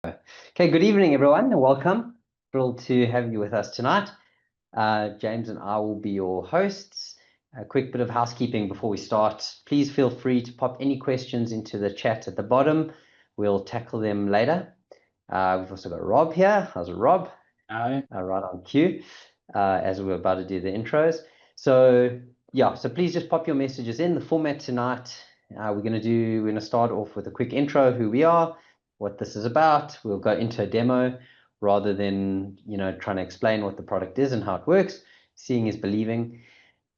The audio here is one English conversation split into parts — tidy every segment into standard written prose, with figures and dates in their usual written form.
Okay, good evening, everyone, and welcome. Thrilled to have you with us tonight. James and I will be your hosts. A quick bit of housekeeping before we start. Please feel free to pop any questions into the chat at the bottom. We'll tackle them later. We've also got Rob here. How's it, Rob? Hi. Right on cue, as we're about to do the intros. So please just pop your messages in. The format tonight, we're going to start off with a quick intro, who we are, what this is about. We'll go into a demo rather than, trying to explain what the product is and how it works. Seeing is believing.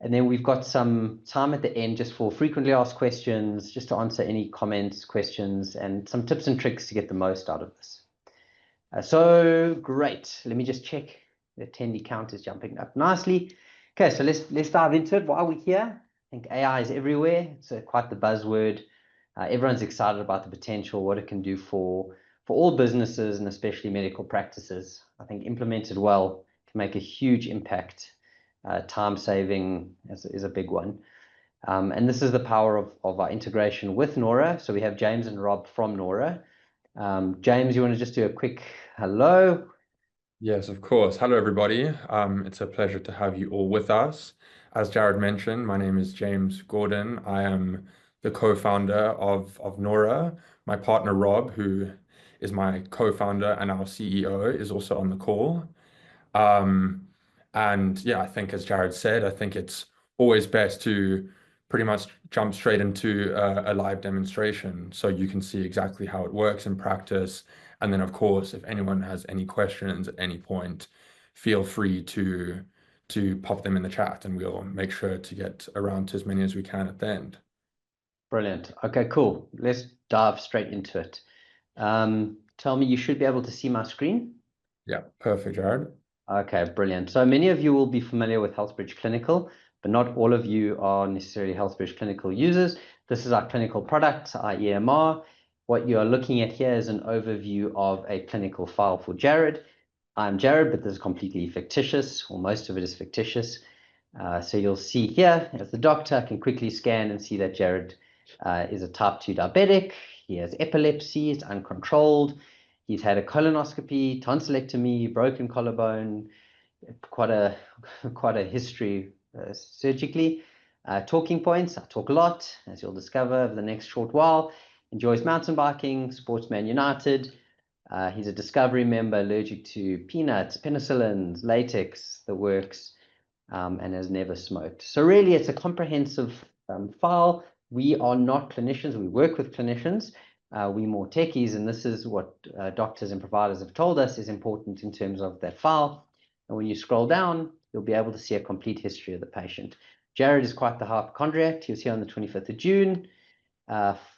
And then we've got some time at the end just for frequently asked questions, just to answer any comments, questions, and some tips and tricks to get the most out of this. So great. Let me just check. The attendee count is jumping up nicely. Okay, so let's dive into it. Why are we here? I think AI is everywhere. It's quite the buzzword. Everyone's excited about the potential, what it can do for all businesses and especially medical practices. I think implemented well can make a huge impact. Time saving is a big one. And this is the power of our integration with Nora. So we have James and Rob from Nora. James, you want to just do a quick hello? Yes, of course. Hello, everybody. It's a pleasure to have you all with us. As Jared mentioned, my name is James Gordon. I am the co-founder of Nora. My partner, Rob, who is my co-founder and our CEO, is also on the call. And yeah, I think as Jared said, I think it's always best to pretty much jump straight into a live demonstration so you can see exactly how it works in practice. And then, of course, if anyone has any questions at any point, feel free to pop them in the chat and we'll make sure to get around to as many as we can at the end. Brilliant. Okay, cool. Let's dive straight into it. Tell me, you should be able to see my screen. Yeah, perfect, Jared. Okay, brilliant. So many of you will be familiar with HealthBridge Clinical, but not all of you are necessarily HealthBridge Clinical users. This is our clinical product, our EMR. What you are looking at here is an overview of a clinical file for Jared. I'm Jared, but this is completely fictitious, or most of it is fictitious. So you'll see here, as the doctor, I can quickly scan and see that Jared is a type 2 diabetic. He has epilepsy, it's uncontrolled. He's had a colonoscopy, tonsillectomy, broken collarbone, quite a history surgically. Talking points, I talk a lot, as you'll discover over the next short while. Enjoys mountain biking, Sportsman United. He's a Discovery member, allergic to peanuts, penicillins, latex, the works, and has never smoked. So really, it's a comprehensive file. We are not clinicians. We work with clinicians. We more techies, and this is what doctors and providers have told us is important in terms of that file. And when you scroll down, you'll be able to see a complete history of the patient. Jared is quite the hypochondriac. He was here on the 25th of June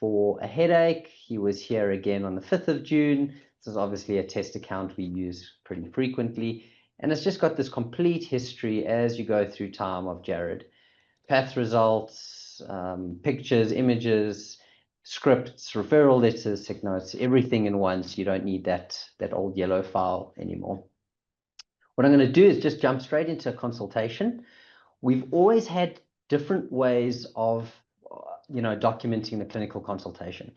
for a headache. He was here again on the 5th of June. This is obviously a test account we use pretty frequently. And it's just got this complete history as you go through time of Jared. Path results, pictures, images, scripts, referral letters, sick notes, everything in one, so you don't need that old yellow file anymore. What I'm going to do is just jump straight into a consultation. We've always had different ways of documenting the clinical consultation.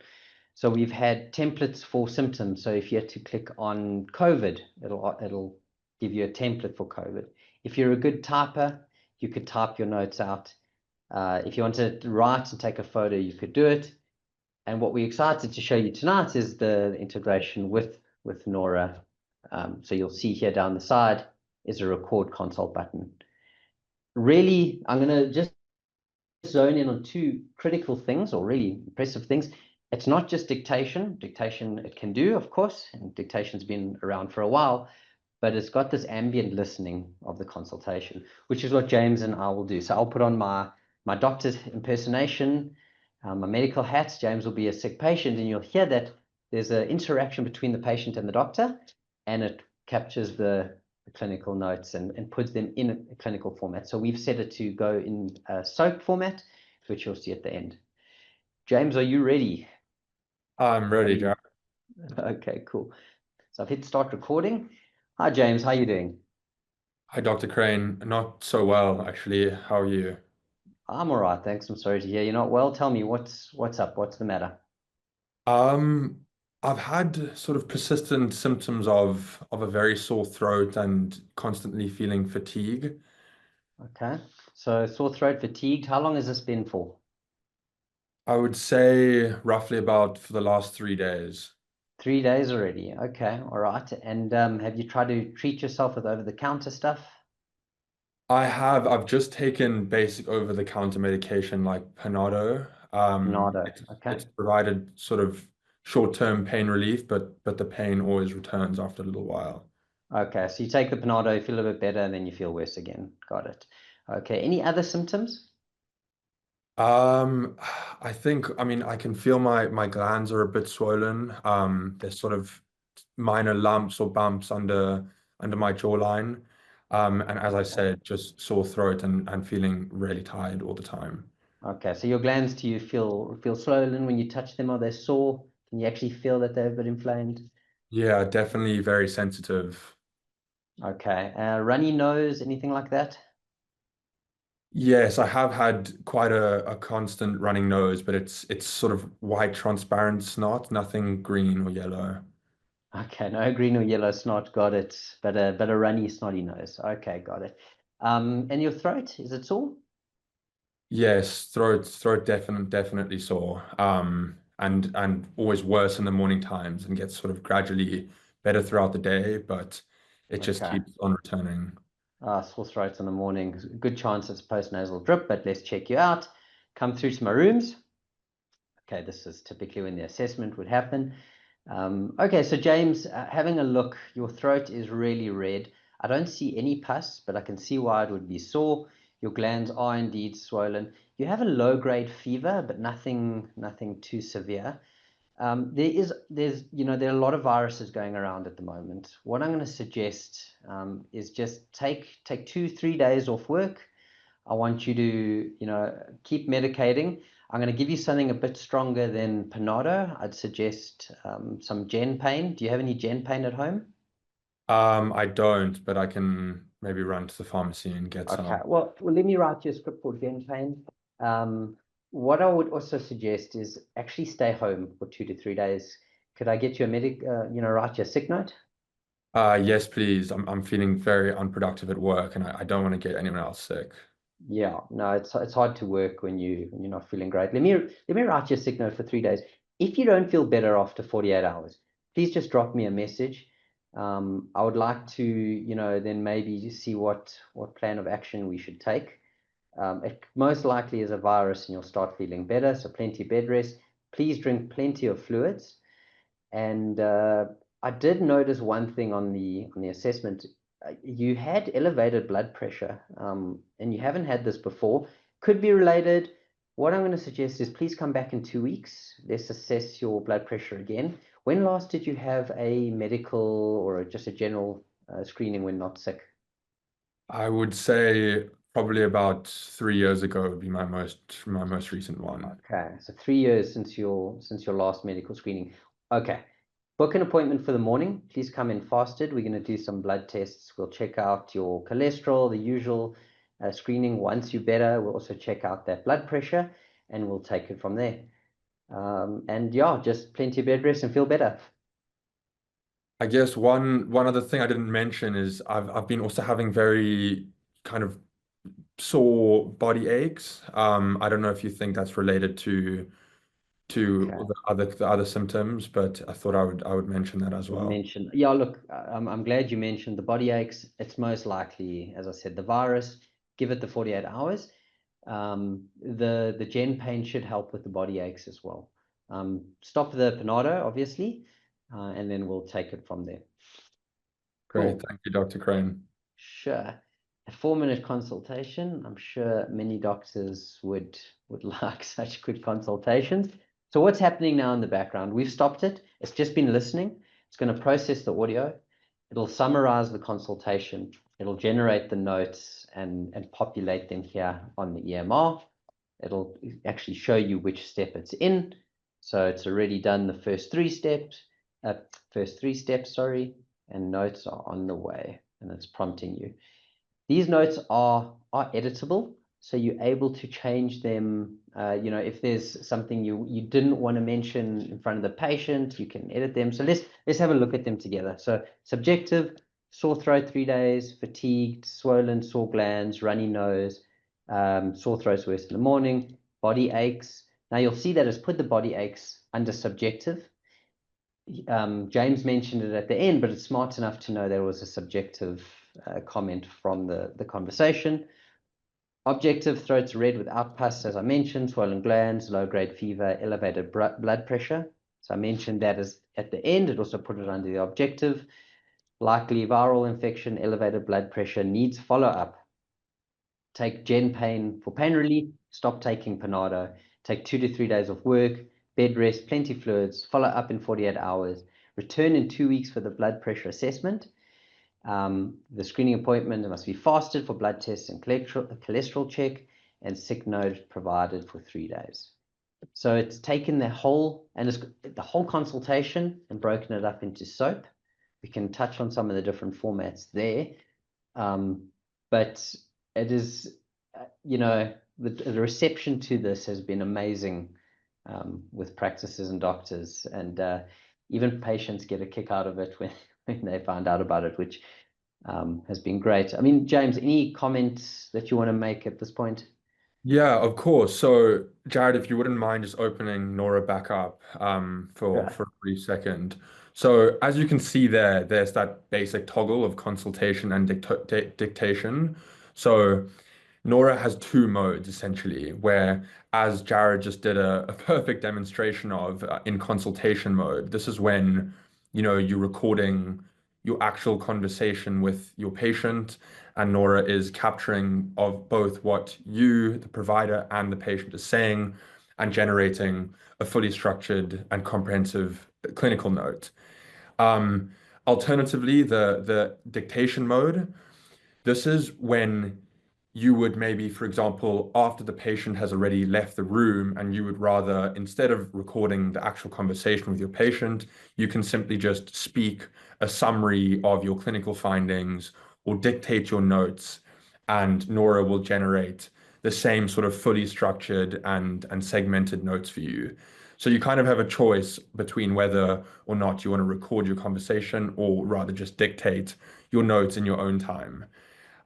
So we've had templates for symptoms. So if you had to click on COVID, it'll give you a template for COVID. If you're a good typer, you could type your notes out. If you want to write and take a photo, you could do it. And what we're excited to show you tonight is the integration with Nora. So you'll see here down the side is a record consult button. Really, I'm going to just zone in on two critical things, or really impressive things. It's not just dictation. Dictation it can do, of course, and dictation's been around for a while, but it's got this ambient listening of the consultation, which is what James and I will do. So I'll put on my doctor's impersonation, my medical hat. James will be a sick patient, and you'll hear that there's an interaction between the patient and the doctor, and it captures the clinical notes and puts them in a clinical format. So we've set it to go in a SOAP format, which you'll see at the end. James, are you ready? I'm ready, Jared. Okay, cool. So I've hit start recording. Hi, James. How are you doing? Hi, Dr. Crane. Not so well, actually. How are you? I'm all right, thanks. I'm sorry to hear you're not well. Tell me what's up. What's the matter? Um, I've had sort of persistent symptoms of a very sore throat and constantly feeling fatigue. Okay. So sore throat, fatigued. How long has this been for? I would say roughly about for the last 3 days. 3 days already. Okay. All right. And have you tried to treat yourself with over-the-counter stuff? I've just taken basic over-the-counter medication like Panado. Nada. It's Okay. provided sort of short-term pain relief, but the pain always returns after a little while. Okay. So you take the Panado, you feel a bit better, and then you feel worse again. Got it. Okay. Any other symptoms? Um, I think, I mean, I can feel my glands are a bit swollen. There's sort of minor lumps or bumps under my jawline. And as I Okay. said, just sore throat and feeling really tired all the time. Okay. So your glands, do you feel swollen when you touch them? Are they sore? Can you actually feel that they're a bit inflamed? Yeah, definitely very sensitive. Okay. Runny nose, anything like that? Yes, I have had quite a constant running nose, but it's sort of white transparent snot, nothing green or yellow. Okay, no green or yellow snot, got it. But a runny snotty nose. Okay, got it. And your throat, is it sore? Yes, throat definitely sore. And always worse in the morning times and gets sort of gradually better throughout the day, but it just Okay. keeps on returning. Sore throat in the morning. Good chance it's postnasal drip, but let's check you out. Come through to my rooms. Okay, this is typically when the assessment would happen. Okay, so James, having a look, your throat is really red. I don't see any pus, but I can see why it would be sore. Your glands are indeed swollen. You have a low-grade fever, but nothing too severe. There are a lot of viruses going around at the moment. What I'm going to suggest is just take 2, 3 days off work. I want you to, keep medicating. I'm going to give you something a bit stronger than Panado. I'd suggest some Gen Pain. Do you have any Gen Pain at home? I don't, but I can maybe run to the pharmacy and get Okay. some. Well, let me write you a script for Gen Pain. Um, what I would also suggest is actually stay home for 2 to 3 days. Could I get you a write you a sick note? Yes, please. I'm feeling very unproductive at work and I don't want to get anyone else sick. Yeah, no, it's hard to work when you're not feeling great. Let me write you a sick note for 3 days. If you don't feel better after 48 hours, please just drop me a message. I would like to, then maybe see what plan of action we should take. It most likely is a virus and you'll start feeling better. So plenty of bed rest. Please drink plenty of fluids. And I did notice one thing on the assessment. You had elevated blood pressure, and you haven't had this before. Could be related. What I'm going to suggest is please come back in 2 weeks. Let's assess your blood pressure again. When last did you have a medical or just a general screening when not sick? I would say probably about 3 years ago would be my most recent one. Okay, so 3 years since your last medical screening. Okay, book an appointment for the morning. Please come in fasted. We're going to do some blood tests. We'll check out your cholesterol, the usual screening. Once you're better, we'll also check out that blood pressure, and we'll take it from there. And yeah, just plenty of bed rest and feel better. I guess one other thing I didn't mention is I've been also having very kind of sore body aches. I don't know if you think that's related to Okay. the other symptoms, but I thought I would mention that as well. Mention. Yeah, look, I'm glad you mentioned the body aches. It's most likely, as I said, the virus. Give it the 48 hours. The Gen Pain should help with the body aches as well. Stop the Panado, obviously, and then we'll take it from there. Great, Cool. thank you, Dr. Crane. Sure. A 4-minute consultation. I'm sure many doctors would like such good consultations. So what's happening now in the background? We've stopped it. It's just been listening. It's going to process the audio. It'll summarize the consultation. It'll generate the notes and populate them here on the EMR. It'll actually show you which step it's in. So it's already done the first three steps, sorry, and notes are on the way, and it's prompting you. These notes are editable. so you're able to change them. You know, if there's something you didn't want to mention in front of the patient, you can edit them. So let's have a look at them together. So subjective, sore throat 3 days, fatigued, swollen, sore glands, runny nose, sore throat's worse in the morning, body aches. Now you'll see that it's put the body aches under subjective. James mentioned it at the end, but it's smart enough to know there was a subjective comment from the conversation. Objective, throat's red without pus, as I mentioned, swollen glands, low-grade fever, elevated blood pressure. So I mentioned that as at the end. It also put it under the objective. Likely viral infection, elevated blood pressure, needs follow-up. Take Gen Pain for pain relief, stop taking Panado, take 2 to 3 days of work, bed rest, plenty fluids, follow up in 48 hours, return in 2 weeks for the blood pressure assessment. The screening appointment must be fasted for blood tests and cholesterol check, and sick note provided for 3 days. So it's taken the whole consultation and broken it up into SOAP. We can touch on some of the different formats there. But it is, you know, the reception to this has been amazing with practices and doctors, and even patients get a kick out of it when they find out about it, which has been great. I mean, James, any comments that you want to make at this point? Yeah, of course. So, Jared, if you wouldn't mind just opening Nora back up for a brief second. So, as you can see there, there's that basic toggle of consultation and dictation. So, Nora has two modes essentially, where as Jared just did a perfect demonstration of in consultation mode, this is when, you know, you're recording your actual conversation with your patient, and Nora is capturing of both what you, the provider, and the patient is saying, and generating a fully structured and comprehensive clinical note. Um, Alternatively, the dictation mode, this is when you would maybe, for example, after the patient has already left the room, and you would rather, instead of recording the actual conversation with your patient, you can simply just speak a summary of your clinical findings or dictate your notes, and Nora will generate the same sort of fully structured and segmented notes for you. So you kind of have a choice between whether or not you want to record your conversation or rather just dictate your notes in your own time.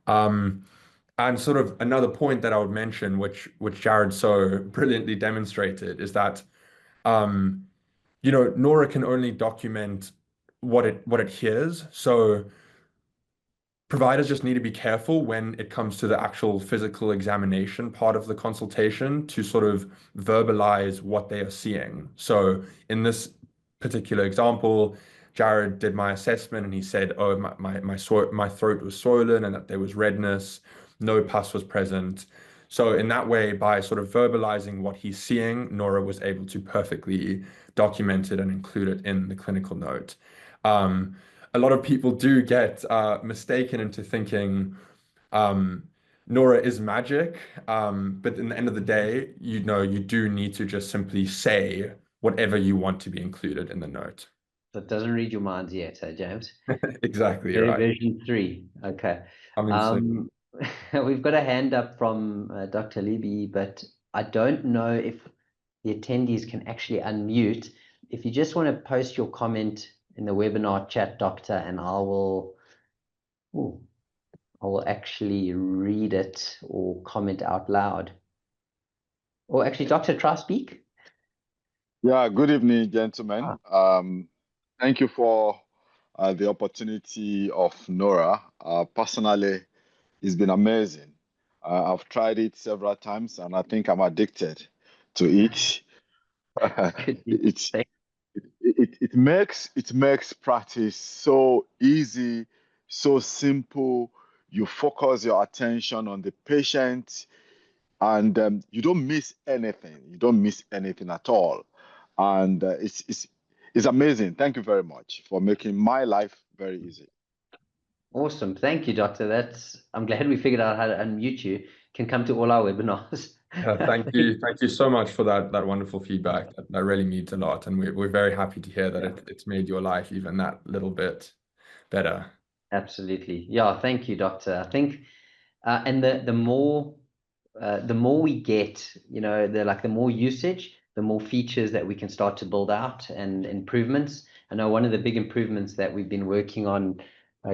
Um, and sort of another point that I would mention, which Jared so brilliantly demonstrated, is that um, you know, Nora can only document what it hears. So providers just need to be careful when it comes to the actual physical examination part of the consultation to sort of verbalize what they are seeing. So in this particular example, Jared did my assessment and he said, oh, my throat was swollen and that there was redness, no pus was present. So in that way, by sort of verbalizing what he's seeing, Nora was able to perfectly document it and include it in the clinical note. A lot of people do get mistaken into thinking um, Nora is magic, but in the end of the day, you know, you do need to just simply say whatever you want to be included in the note. So it doesn't read your minds yet, James. Exactly right. Version 3. Okay. Coming soon. Um, we've got a hand up from Dr. Libby, but I don't know if the attendees can actually unmute. If you just want to post your comment in the webinar chat, Doctor, and ooh, I will actually read it or comment out loud. Or actually, Doctor, try speak. Yeah, good evening, gentlemen. Thank you for the opportunity of Nora. Personally, it's been amazing. I've tried it several times, and I think I'm addicted to it. It's it makes practice so easy, so simple. You focus your attention on the patient, and you don't miss anything. You don't miss anything at all, and it's amazing. Thank you very much for making my life very easy. Awesome. Thank you, Doctor. I'm glad we figured out how to unmute you. Can come to all our webinars. Thank you. Thank you so much for that wonderful feedback. That really means a lot. And we're very happy to hear that it's made your life even that little bit better. Absolutely. Yeah, thank you, Doctor. I think, and the more the more we get, the more usage, the more features that we can start to build out and improvements. I know one of the big improvements that we've been working on,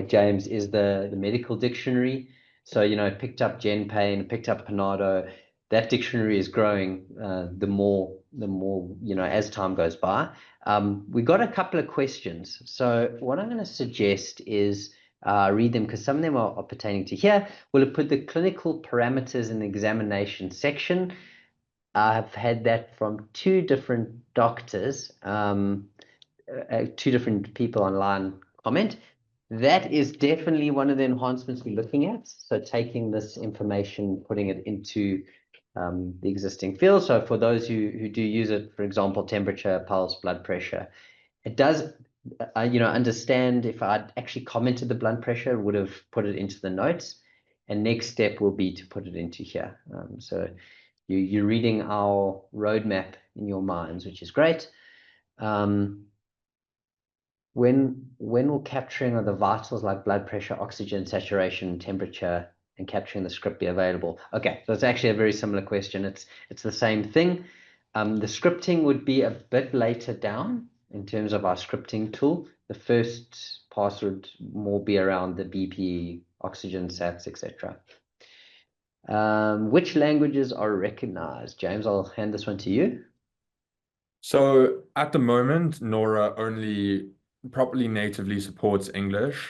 James, is the medical dictionary. So, picked up GenPain, picked up Panado. That dictionary is growing the more, as time goes by. We got a couple of questions. So what I'm going to suggest is read them because some of them are pertaining to here. We'll put the clinical parameters in the examination section. I've had that from two different doctors, two different people online comment. That is definitely one of the enhancements we're looking at. So taking this information, putting it into the existing field. So for those who do use it, for example, temperature, pulse, blood pressure, it does, understand if I'd actually commented the blood pressure, would have put it into the notes. And next step will be to put it into here. So you're reading our roadmap in your minds, which is great. When will capturing of the vitals like blood pressure, oxygen saturation, temperature, and capturing the script be available? Okay, so it's actually a very similar question. It's the same thing. The scripting would be a bit later down in terms of our scripting tool. The first pass would more be around the BP, oxygen sats, etc. Which languages are recognized? James, I'll hand this one to you. So at the moment, Nora only properly natively supports English.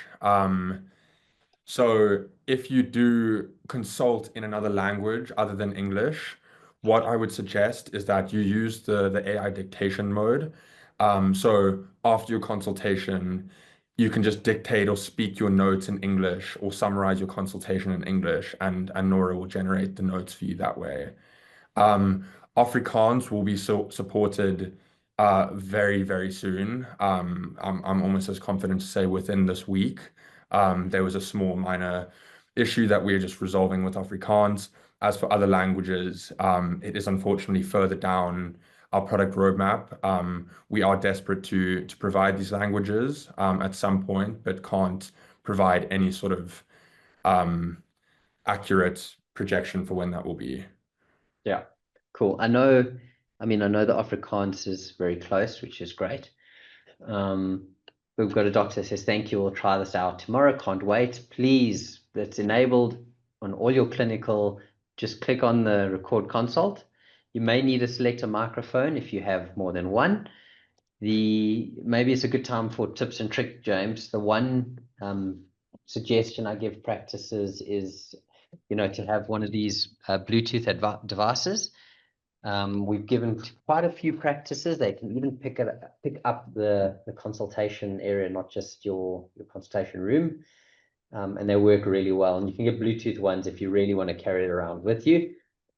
So if you do consult in another language other than English, what I would suggest is that you use the AI dictation mode. So after your consultation, you can just dictate or speak your notes in English or summarize your consultation in English, and Nora will generate the notes for you that way. Um, Afrikaans will be supported very, very soon. I'm almost as confident to say within this week. There was a small minor issue that we're just resolving with Afrikaans. As for other languages, it is unfortunately further down our product roadmap. We are desperate to provide these languages at some point, but can't provide any sort of accurate projection for when that will be. Yeah, cool. I know the Afrikaans is very close, which is great. We've got a doctor that says, thank you, we'll try this out tomorrow. Can't wait. Please, that's enabled on all your clinical. Just click on the record consult. You may need to select a microphone if you have more than one. Maybe it's a good time for tips and tricks, James. The one suggestion I give practices is, to have one of these Bluetooth devices. We've given quite a few practices. They can even pick up the consultation area, not just your consultation room. And they work really well. And you can get Bluetooth ones if you really want to carry it around with you.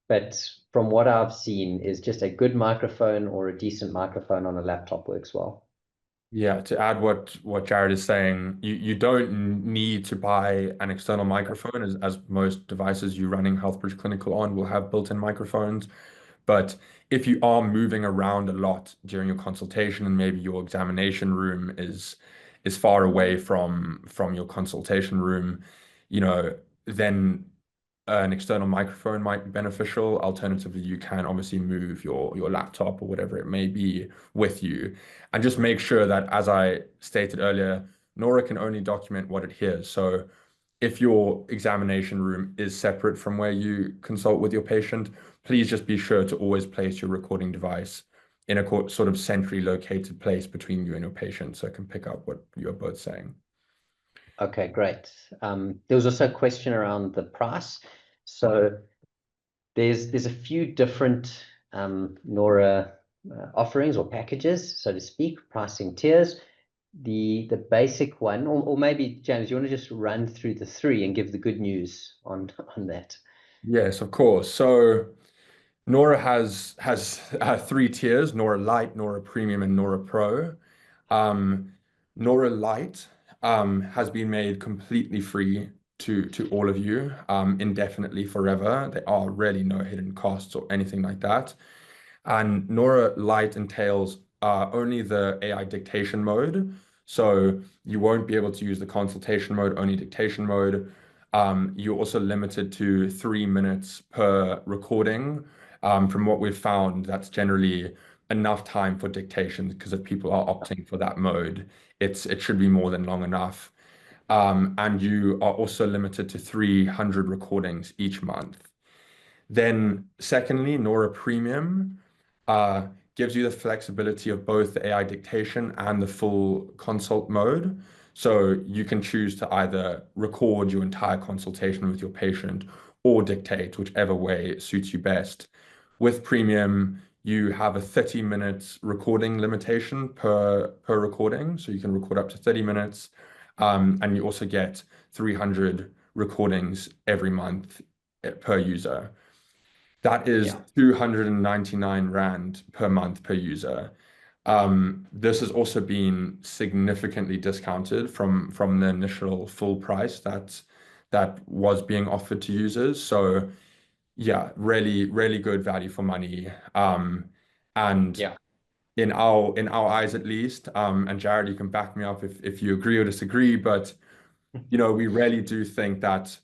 But from what I've seen is just a good microphone or a decent microphone on a laptop works well. Yeah, to add what Jared is saying, you don't need to buy an external microphone as most devices you're running Healthbridge Clinical on will have built-in microphones. But if you are moving around a lot during your consultation and maybe your examination room is far away from your consultation room, then an external microphone might be beneficial. Alternatively, you can obviously move your laptop or whatever it may be with you. And just make sure that, as I stated earlier, Nora can only document what it hears. So if your examination room is separate from where you consult with your patient, please just be sure to always place your recording device in a sort of centrally located place between you and your patient so it can pick up what you're both saying. Okay, great. There was also a question around the price. So there's a few different Nora offerings or packages, so to speak, pricing tiers. The basic one, or maybe James, you want to just run through the three and give the good news on that? Yes, of course. So Nora has three tiers: Nora Lite, Nora Premium, and Nora Pro. Nora Lite has been made completely free to all of you indefinitely forever. There are really no hidden costs or anything like that. And Nora Lite entails only the AI dictation mode. So you won't be able to use the consultation mode, only dictation mode. You're also limited to 3 minutes per recording. From what we've found, that's generally enough time for dictation because if people are opting for that mode, it should be more than long enough. And you are also limited to 300 recordings each month. Then, secondly, Nora Premium uh, gives you the flexibility of both the AI dictation and the full consult mode. So you can choose to either record your entire consultation with your patient or dictate, whichever way suits you best. With Premium, you have a 30 minutes recording limitation per recording. So you can record up to 30 minutes. And you also get 300 recordings every month per user. That is 299 Rand per month per user. This has also been significantly discounted from the initial full price that was being offered to users. So yeah, really, really good value for money. And Yeah. in our eyes at least, and Jared, you can back me up if you agree or disagree, but we really do think that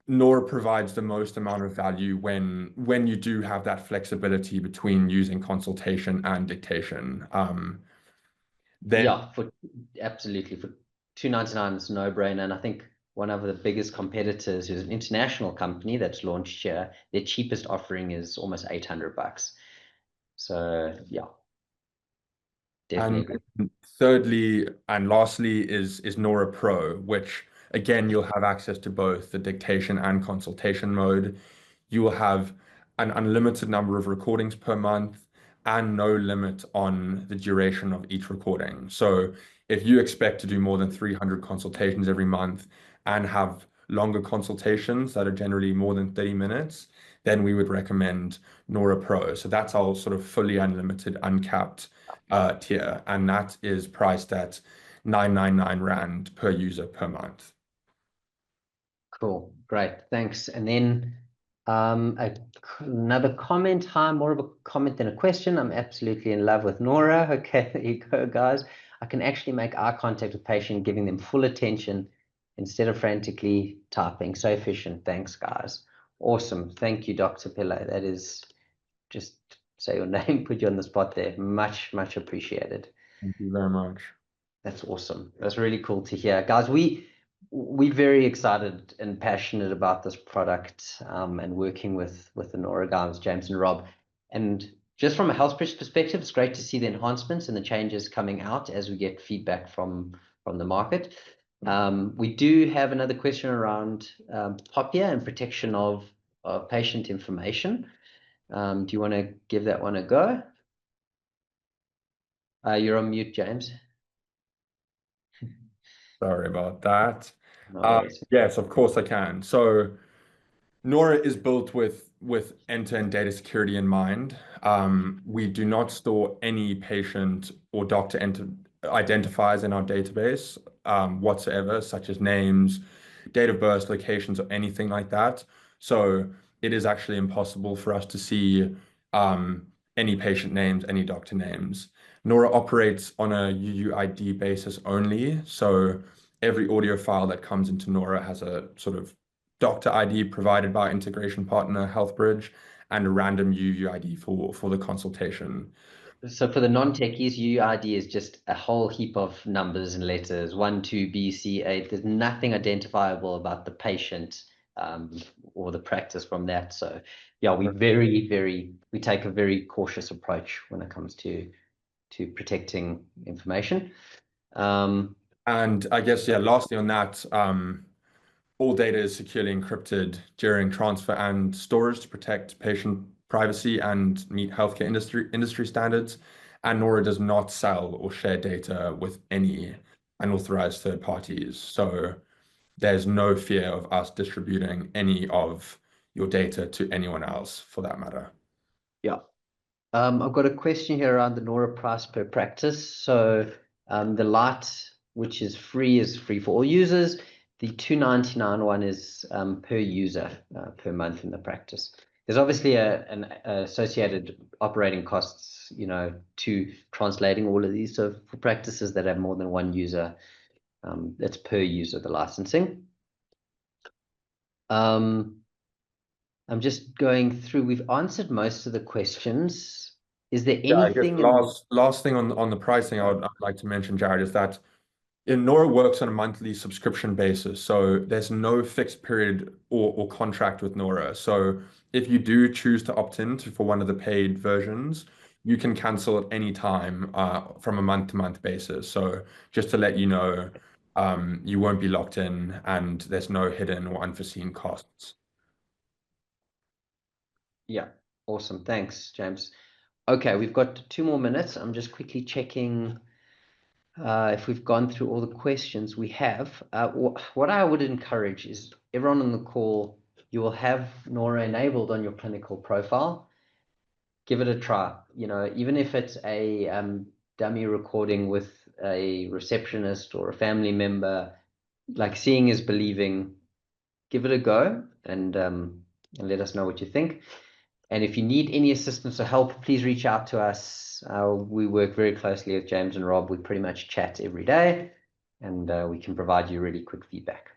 Nora provides the most amount of value when you do have that flexibility between using consultation and dictation. Then Yeah, absolutely for 299 it's a no-brainer. And I think one of the biggest competitors, who's an international company that's launched here, their cheapest offering is almost $800. So yeah, definitely and agree. thirdly and lastly is Nora Pro, which again you'll have access to both the dictation and consultation mode. You will have an unlimited number of recordings per month and no limit on the duration of each recording. So if you expect to do more than 300 consultations every month and have longer consultations that are generally more than 30 minutes, then we would recommend Nora Pro. So that's our sort of fully unlimited, uncapped tier, and that is priced at 999 Rand per user per month. Cool, great, thanks. And then another comment. Hi, more of a comment than a question. I'm absolutely in love with Nora. Okay, there you go, guys. I can actually make eye contact with patient, giving them full attention instead of frantically typing. So efficient. Thanks, guys. Awesome. Thank you, Dr. Pillay. That is just say your name, put you on the spot there. Much, much appreciated. Thank you very much. That's awesome. That's really cool to hear. Guys, we're very excited and passionate about this product and working with the Nora guys, James and Rob. And just from a HealthBridge perspective, it's great to see the enhancements and the changes coming out as we get feedback from the market. We do have another question around POPIA and protection of patient information. Do you want to give that one a go? You're on mute, James. Sorry about that. No worries. Yes, of course I can. So Nora is built with end-to-end data security in mind. We do not store any patient or doctor identifiers in our database whatsoever, such as names, date of birth, locations, or anything like that. So it is actually impossible for us to see any patient names, any doctor names. Nora operates on a UUID basis only. So every audio file that comes into Nora has a sort of doctor ID provided by integration partner HealthBridge and a random UUID for the consultation. So for the non-techies, UUID is just a whole heap of numbers and letters, 1, 2, B, C, 8. There's nothing identifiable about the patient or the practice from that. So yeah, we take a very cautious approach when it comes to protecting information. And I guess, yeah, lastly on that, all data is securely encrypted during transfer and storage to protect patient privacy and meet healthcare industry standards. And Nora does not sell or share data with any unauthorized third parties. So there's no fear of us distributing any of your data to anyone else for that matter. Yeah. I've got a question here around the Nora price per practice. So the Lite, which is free for all users. The 299 one is per user per month in the practice. There's obviously an associated operating costs, to translating all of these. So for practices that have more than one user, that's per user, the licensing. I'm just going through. We've answered most of the questions. Is there Yeah, I guess anything in... last thing on the pricing I'd like to mention, Jared, is that Nora works on a monthly subscription basis, so there's no fixed period or contract with Nora. So if you do choose to opt in for one of the paid versions, you can cancel at any time from a month-to-month basis. So just to let you know, you won't be locked in and there's no hidden or unforeseen costs. Yeah, awesome. Thanks, James. Okay, we've got 2 more minutes. I'm just quickly checking if we've gone through all the questions. We have. What I would encourage is everyone on the call, you will have Nora enabled on your clinical profile. Give it a try. You know, even if it's a dummy recording with a receptionist or a family member, like seeing is believing. Give it a go and let us know what you think. And if you need any assistance or help, please reach out to us. We work very closely with James and Rob. We pretty much chat every day, and we can provide you really quick feedback.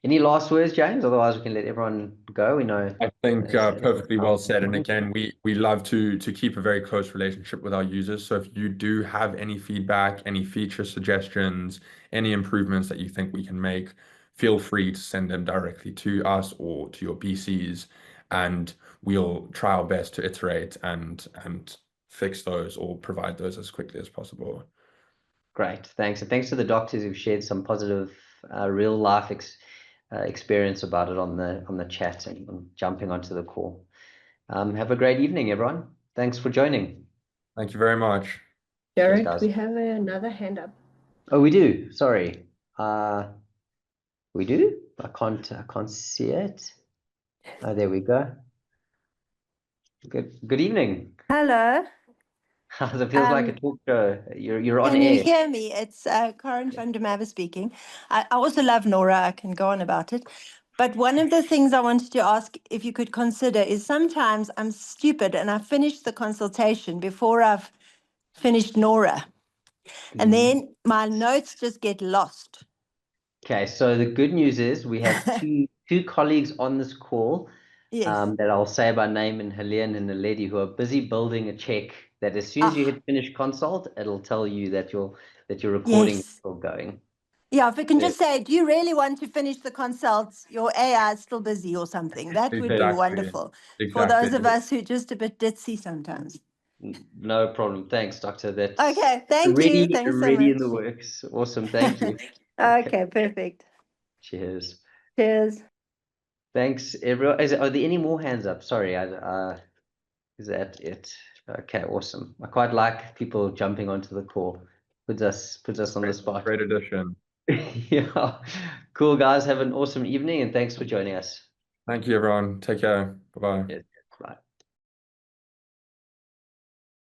Any last words, James? Otherwise, we can let everyone go. We know. I think perfectly well said. And again, we love to keep a very close relationship with our users. So if you do have any feedback, any feature suggestions, any improvements that you think we can make, feel free to send them directly to us or to your BCs, and we'll try our best to iterate and fix those or provide those as quickly as possible. Great, thanks. And thanks to the doctors who've shared some positive real life experience about it on the chat and jumping onto the call. Have a great evening, everyone. Thanks for joining. Thank you very much. Jared, guys. we have another hand up. Oh, we do. Sorry. We do? I can't see it. Oh, there we go. Good evening. Hello. It feels like a talk show. You're on Can you air. hear me? It's Karen van der Merwe speaking. I also love Nora. I can go on about it. But one of the things I wanted to ask if you could consider is sometimes I'm stupid and I finish the consultation before I've finished Nora. And then my notes just get lost. Okay, so the good news is we have two colleagues on this call Yes. that I'll say by name, and Helene and Naledi, who are busy building a check that as soon as you hit finish consult, it'll tell you that your recording is Yes. still going. Yeah, if we can just say, do you really want to finish the consults? Your AI is still busy or something. That would be wonderful for those of us who are just a bit ditzy sometimes. No problem. Thanks, Doctor. That's Okay, thank you. Thanks so already much. in the works. Awesome. Thank you. Okay, perfect. Cheers. Cheers. Thanks, everyone. Are there any more hands up? Sorry, is that it? Okay, awesome. I quite like people jumping onto the call. Puts us on the spot. Great addition. Yeah. Cool, guys. Have an awesome evening, and thanks for joining us. Thank you, everyone. Take care. Bye-bye. Yes.